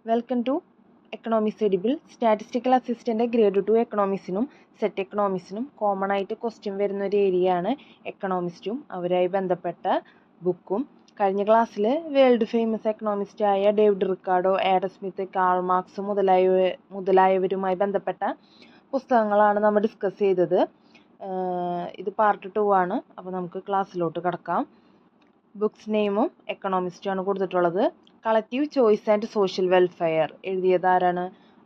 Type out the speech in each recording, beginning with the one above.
Welcome to economics edible. Statistical assistant grade 2 എക്കണോമിക്സിനും SET എക്കണോമിക്സിനും common ആയിട്ട് ക്വസ്റ്റ്യൻ വരുന്ന ഒരു ഏരിയയാണ് എക്കണോമിസ്റ്റും അവരുമായി ബന്ധപ്പെട്ട ബുക്കും. കഴിഞ്ഞ ക്ലാസ്സിൽ വേൾഡ് ഫേമസ് എക്കണോമിസ്റ്റായ David Ricardo, Adam Smith, Karl Marx മുതലായവരുമായി ബന്ധപ്പെട്ട പുസ്തകങ്ങളാണ് നമ്മൾ ഡിസ്കസ് ചെയ്തത്. ഇത് പാർട്ട് 2 ആണ്. അപ്പോൾ നമുക്ക് ക്ലാസ്സിലോട്ട് കിടക്കാം. ബുക്സ് നെയിമും എക്കണോമിസ്റ്റുമാണ് കൊടുത്തിട്ടുള്ളത്. Collective choice and social welfare എഴുതിയത് ആരാണ്?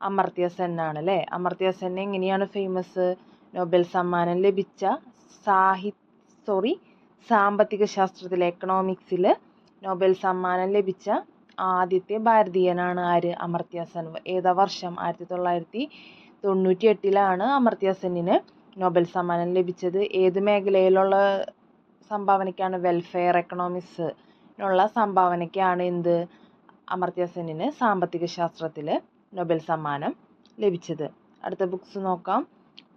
അമർത്യ സെൻ ആണ് അല്ലേ. അമർത്യ സെൻ എങ്ങനെയാണ് ഫേമസ്? നൊബേൽ സമ്മാനം ലഭിച്ച സാമ്പത്തിക ശാസ്ത്രത്തിലെ എക്കണോമിക്സിൽ നൊബേൽ സമ്മാനം ലഭിച്ച ആദ്യത്തെ ഭാരതീയനാണ് ആര്? അമർത്യ സെൻ. ഏതാ വർഷം? 1998 അമർത്യ സെന്നിന് നൊബേൽ സമ്മാനം ലഭിച്ചത്. ഏത് മേഖലയിലുള്ള സംഭാവനയ്ക്കാണ്? വെൽഫെയർ എക്കണോമിക്സിനുള്ള സംഭാവനയ്ക്കാണ് എന്ത് അമർത്യ സെന്നിന് സാമ്പത്തിക ശാസ്ത്രത്തിൽ നൊബേൽ സമ്മാനം ലഭിച്ചത്. അടുത്ത ബുക്സ് നോക്കാം.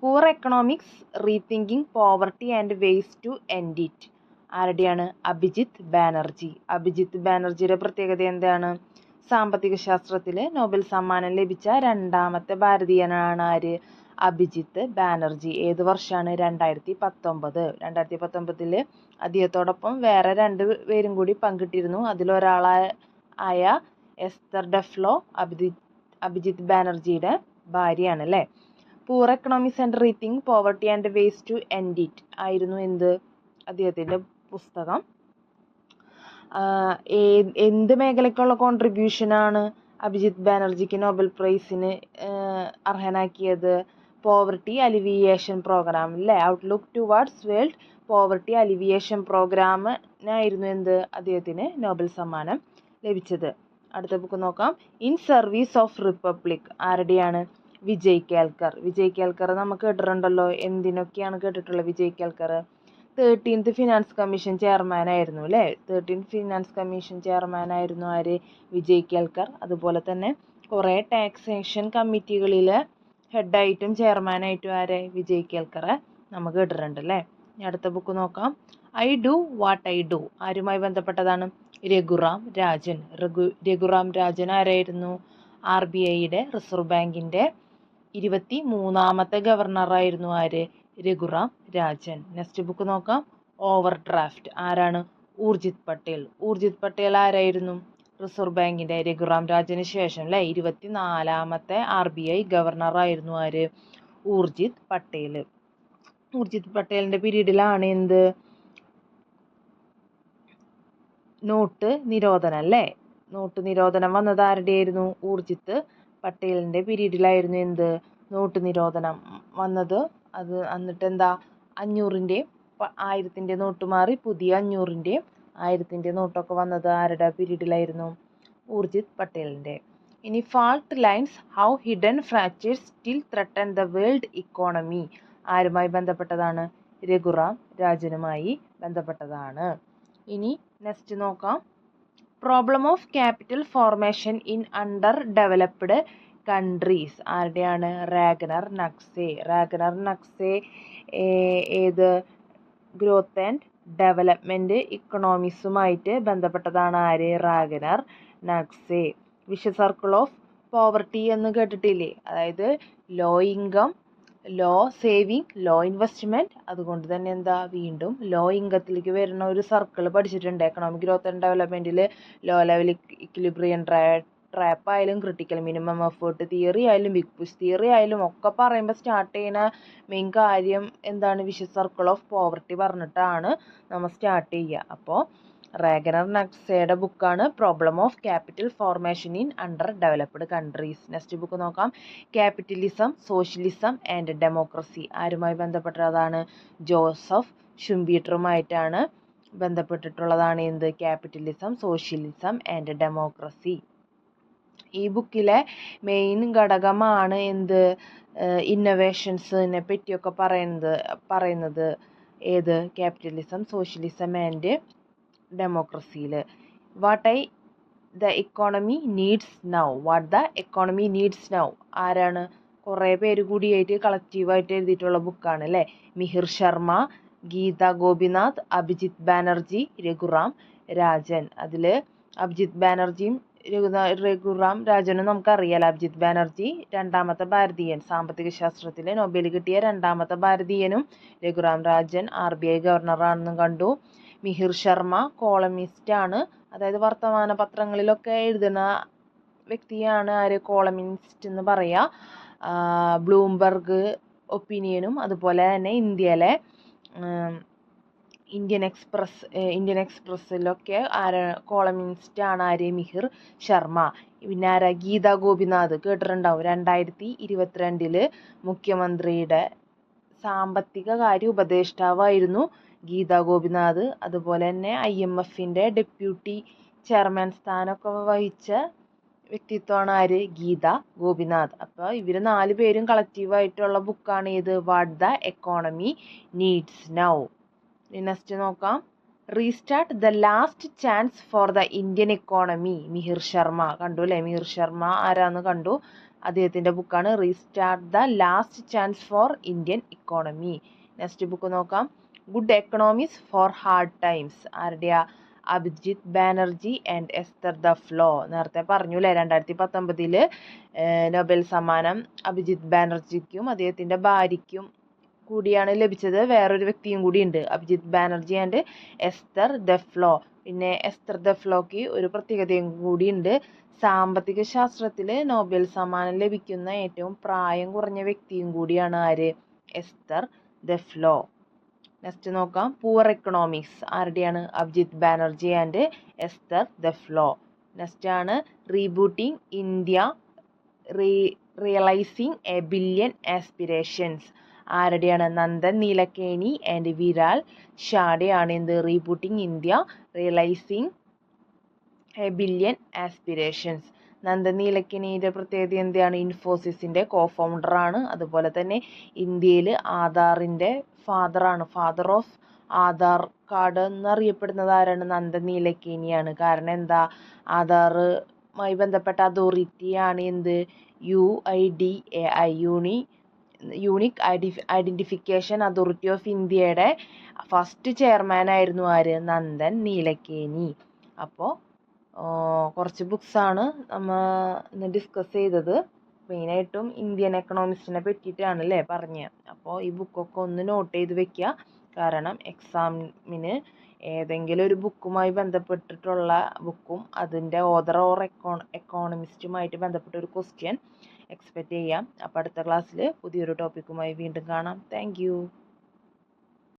Poor economics rethinking poverty and ways to end it ആരുടെയാണ്? അഭിജിത്ത് ബാനർജി. അഭിജിത്ത് ബാനർജിയുടെ പ്രത്യേകത എന്താണ്? സാമ്പത്തിക ശാസ്ത്രത്തിൽ നൊബേൽ സമ്മാനം ലഭിച്ച രണ്ടാമത്തെ ഭാരതീയനാണ് ആര്? അഭിജിത്ത് ബാനർജി. ഏത് വർഷമാണ്? 2019. അദ്ദേഹത്തോടൊപ്പം വേറെ 2 പേരും കൂടി പങ്കിട്ടിരുന്നു. അതിലൊരാളായ എസ്തർ ഡെഫ്ലോ അഭിജിത്ത് ബാനർജിയുടെ ഭാര്യയാണ് അല്ലേ. Poor economics and rethink poverty and ways to end it ആയിരുന്നു എന്ത് അദ്ദേഹത്തിൻ്റെ പുസ്തകം. എന്ത് മേഖലയ്ക്കുള്ള കോൺട്രിബ്യൂഷനാണ് അഭിജിത്ത് ബാനർജിക്ക് നൊബേൽ പ്രൈസിന് അർഹനാക്കിയത്? പോവർട്ടി അലിവിയേഷൻ പ്രോഗ്രാം അല്ലേ. Outlook towards world poverty alleviation പ്രോഗ്രാമിനായിരുന്നു എന്ത് അദ്ദേഹത്തിന് നൊബേൽ സമ്മാനം ലഭിച്ചത്. അടുത്ത ബുക്ക് നോക്കാം. ഇൻ സർവീസ് ഓഫ് റിപ്പബ്ലിക് ആരുടെയാണ്? വിജയ് കേൽക്കർ. വിജയ് കേൽക്കർ നമുക്ക് കേട്ടിട്ടുണ്ടല്ലോ. എന്തിനൊക്കെയാണ് കേട്ടിട്ടുള്ളത് Vijay Kelkar? 13th finance commission ചെയർമാനായിരുന്നു അല്ലേ. 13th ഫിനാൻസ് കമ്മീഷൻ ചെയർമാനായിരുന്നു ആര്? വിജയ് കേൽക്കർ. അതുപോലെ തന്നെ കുറേ ടാക്സേഷൻ കമ്മിറ്റികളിൽ ഹെഡായിട്ടും ചെയർമാനായിട്ടും ആരെ? വിജയ് കേൽക്കറെ നമുക്ക് കേട്ടിട്ടുണ്ട് അല്ലേ. അടുത്ത ബുക്ക് നോക്കാം. I do what I do ആരുമായി ബന്ധപ്പെട്ടതാണ്? രഘുറാം രാജൻ. രഘുറാം രാജൻ ആരായിരുന്നു? RBIയുടെ റിസർവ് ബാങ്കിൻ്റെ 23ാമത്തെ ഗവർണറായിരുന്നു ആര്? രഘുറാം രാജൻ. നെക്സ്റ്റ് ബുക്ക് നോക്കാം. ഓവർ ഡ്രാഫ്റ്റ് ആരാണ്? ഊർജിത് പട്ടേൽ. ഊർജിത് പട്ടേൽ ആരായിരുന്നു? റിസർവ് ബാങ്കിൻ്റെ രഘുറാം രാജന് ശേഷം അല്ലേ 24ാമത്തെ RBI ഗവർണറായിരുന്നു ആര്? ഊർജിത് പട്ടേൽ. ഊർജിത് പട്ടേലിൻ്റെ പീരീഡിലാണ് എന്ത് നോട്ട് നിരോധനം അല്ലേ. നോട്ട് നിരോധനം വന്നത് ആരുടെയായിരുന്നു? ഊർജിത്ത് പട്ടേലിൻ്റെ പീരീഡിലായിരുന്നു എന്ത് നോട്ട് നിരോധനം വന്നത്. അത് എന്നിട്ട് എന്താ 500-ൻ്റെയും 1000-ൻ്റെ നോട്ട് മാറി പുതിയ 500-ൻ്റെയും 1000-ൻ്റെ നോട്ടൊക്കെ വന്നത് ആരുടെ പീരീഡിലായിരുന്നു? ഊർജിത് പട്ടേലിൻ്റെ. ഇനി fault lines how hidden fractures still threaten the world economy ആരുമായി ബന്ധപ്പെട്ടതാണ്? രഘുറാം രാജനുമായി ബന്ധപ്പെട്ടതാണ്. ഇനി നെക്സ്റ്റ് നോക്കാം. Problem of capital formation in underdeveloped countries ആരുടെയാണ്? Ragnar Nurkse. റാഗ്നർ നക്സെ ഏത് ഗ്രോത്ത് ആൻഡ് ഡെവലപ്മെൻറ്റ് ഇക്കണോമിക്സുമായിട്ട് ബന്ധപ്പെട്ടതാണ് ആര്? Ragnar Nurkse. Vicious circle of poverty എന്ന് കേട്ടിട്ടില്ലേ. അതായത് low income, low saving, low investment. അതുകൊണ്ട് തന്നെ എന്താ വീണ്ടും ലോ ഇൻകത്തിലേക്ക് വരുന്ന ഒരു സർക്കിൾ പഠിച്ചിട്ടുണ്ട്. എക്കണോമിക് ഗ്രോത്ത് ആൻഡ് ഡെവലപ്മെൻറ്റിൽ ലോ ലെവൽ ഇക്വിലിബ്രിയം ട്രാപ്പ് ആയാലും ക്രിട്ടിക്കൽ മിനിമം എഫേർട്ട് തിയറി ആയാലും ബിഗ് പുഷ് തിയറി ആയാലും ഒക്കെ പറയുമ്പോൾ സ്റ്റാർട്ട് ചെയ്യുന്ന മെയിൻ കാര്യം എന്താണ്? വിഷ സർക്കിൾ ഓഫ് പോവർട്ടി പറഞ്ഞിട്ടാണ് നമ്മൾ സ്റ്റാർട്ട് ചെയ്യുക. അപ്പോൾ റാഗ്നർ നക്സെയുടെ ബുക്കാണ് problem of capital formation in underdeveloped countries. Next book നോക്കാം. ക്യാപിറ്റലിസം, സോഷ്യലിസം ആൻഡ് ഡെമോക്രസി ആരുമായി ബന്ധപ്പെട്ടതാണ്? ജോസഫ് ഷുംപീറ്ററുമായിട്ടാണ് ബന്ധപ്പെട്ടിട്ടുള്ളതാണ് എന്ത് ക്യാപിറ്റലിസം, സോഷ്യലിസം ആൻഡ് ഡെമോക്രസി. ഈ ബുക്കിലെ മെയിൻ ഘടകമാണ് എന്ത് ഇന്നൊവേഷൻസിനെ പറ്റിയൊക്കെ പറയുന്നത് ഏത് ക്യാപിറ്റലിസം, സോഷ്യലിസം ആൻഡ് ഡെമോക്രസിയിൽ. What the economy needs now ആരാണ്? കുറേ പേര് കൂടിയായിട്ട് കളക്റ്റീവായിട്ട് എഴുതിയിട്ടുള്ള ബുക്കാണ് അല്ലേ. മിഹിർ ശർമ്മ, ഗീത ഗോപിനാഥ്, അഭിജിത്ത് ബാനർജി, രഘുറാം രാജൻ. അതിൽ അഭിജിത്ത് ബാനർജിയും രഘുറാം രാജനും നമുക്കറിയാലോ. അഭിജിത്ത് ബാനർജി രണ്ടാമത്തെ ഭാരതീയൻ, സാമ്പത്തിക ശാസ്ത്രത്തിൽ നൊബേൽ കിട്ടിയ രണ്ടാമത്തെ ഭാരതീയനും രഘുറാം രാജൻ RBI ഗവർണറാണെന്നും കണ്ടു. മിഹിർ ശർമ്മ കോളമിസ്റ്റ് ആണ്, അതായത് വർത്തമാന പത്രങ്ങളിലൊക്കെ എഴുതുന്ന വ്യക്തിയാണ് ആര്, കോളമിസ്റ്റ് എന്ന് പറയാ. ബ്ലൂംബർഗ് ഒപ്പീനിയനും അതുപോലെ തന്നെ ഇന്ത്യയിലെ ഇന്ത്യൻ എക്സ്പ്രസ്സിലൊക്കെ കോളമിസ്റ്റ് ആണ് ആര്, മിഹിർ ശർമ്മ. പിന്നെ ആരാ, ഗീത ഗോപിനാഥ് കേട്ടിട്ടുണ്ടാവും. 2022 മുഖ്യമന്ത്രിയുടെ സാമ്പത്തിക കാര്യ ഉപദേഷ്ടാവായിരുന്നു ഗീത ഗോപിനാഥ്. അതുപോലെ തന്നെ IMFന്റെ ഡെപ്യൂട്ടി ചെയർമാൻ സ്ഥാനമൊക്കെ വഹിച്ച വ്യക്തിത്വമാണ് ആര്, ഗീത ഗോപിനാഥ്. അപ്പോൾ ഇവർ 4 പേരും കളക്റ്റീവായിട്ടുള്ള ബുക്കാണ് ഇത്, what the economy needs now. Next നോക്കാം, restart the last chance for the Indian economy, Mihir Sharma. കണ്ടു അല്ലേ, മിഹിർ ശർമ്മ ആരാന്ന് കണ്ടു. അദ്ദേഹത്തിൻ്റെ ബുക്കാണ് restart the last chance for Indian economy. Next book നോക്കാം, good economics for hard times. ആരുടെയാ, Abhijit Banerjee and Esther Duflo. നേരത്തെ പറഞ്ഞു അല്ലേ, 2019 നൊബേൽ സമ്മാനം അഭിജിത്ത് ബാനർജിക്കും അദ്ദേഹത്തിൻ്റെ ഭാര്യയ്ക്കും കൂടിയാണ് ലഭിച്ചത്. വേറൊരു വ്യക്തിയും കൂടിയുണ്ട്, അഭിജിത്ത് ബാനർജി ആൻഡ് എസ്തർ ദഫ്ലോ. പിന്നെ എസ്തർ ദഫ്ലോക്ക് ഒരു പ്രത്യേകതയും കൂടിയുണ്ട്, സാമ്പത്തിക ശാസ്ത്രത്തിൽ നൊബേൽ സമ്മാനം ലഭിക്കുന്ന ഏറ്റവും പ്രായം കുറഞ്ഞ വ്യക്തിയും കൂടിയാണ് ആര്, എസ്തർ ദഫ്ലോ. നെക്സ്റ്റ് നോക്കാം, പൂവർ എക്കണോമിക്സ്. ആരുടെയാണ്, Abhijit Banerjee and Esther Duflo. Next ആണ് rebooting India, realising a billion aspirations. ആരുടെയാണ്, നന്ദൻ നീലക്കേണി ആൻഡ് വിരാൽ ഷാഡെയാണ് എന്ത്, rebooting India, realising a billion aspirations. Nandan നീലക്കേണിയുടെ പ്രത്യേകത എന്താണ്, ഇൻഫോസിസിൻ്റെ കോഫൗണ്ടറാണ്. അതുപോലെ തന്നെ ഇന്ത്യയിൽ ആധാറിൻ്റെ ഫാദറാണ്, ഫാദർ ഓഫ് ആധാർ കാർഡ് എന്നറിയപ്പെടുന്നത് ആരാണ്, നന്ദൻ നീലക്കേണിയാണ്. കാരണം എന്താ, ആധാറുമായി ബന്ധപ്പെട്ട അതോറിറ്റിയാണ് എന്ത്, UIDAI, unique identification authority of ഇന്ത്യയുടെ ഫസ്റ്റ് ചെയർമാനായിരുന്നു ആര്, നന്ദൻ നീലക്കേണി. അപ്പോൾ കുറച്ച് ബുക്സാണ് നമ്മൾ ഇന്ന് ഡിസ്കസ് ചെയ്തത്. മെയിനായിട്ടും ഇന്ത്യൻ എക്കണോമിക്സിനെ പറ്റിയിട്ടാണ് അല്ലേ പറഞ്ഞത്. അപ്പോൾ ഈ ബുക്കൊക്കെ ഒന്ന് നോട്ട് ചെയ്ത് വെക്കുക, കാരണം എക്സാമിന് ഏതെങ്കിലും ഒരു ബുക്കുമായി ബന്ധപ്പെട്ടിട്ടുള്ള ബുക്കും അതിൻ്റെ ഓതർ ഓർ എക്കോണമിസ്റ്റുമായിട്ട് ബന്ധപ്പെട്ട ഒരു ക്വസ്റ്റ്യൻ എക്സ്പെക്റ്റ് ചെയ്യാം. അപ്പോൾ അടുത്ത ക്ലാസ്സിൽ പുതിയൊരു ടോപ്പിക്കുമായി വീണ്ടും കാണാം. താങ്ക്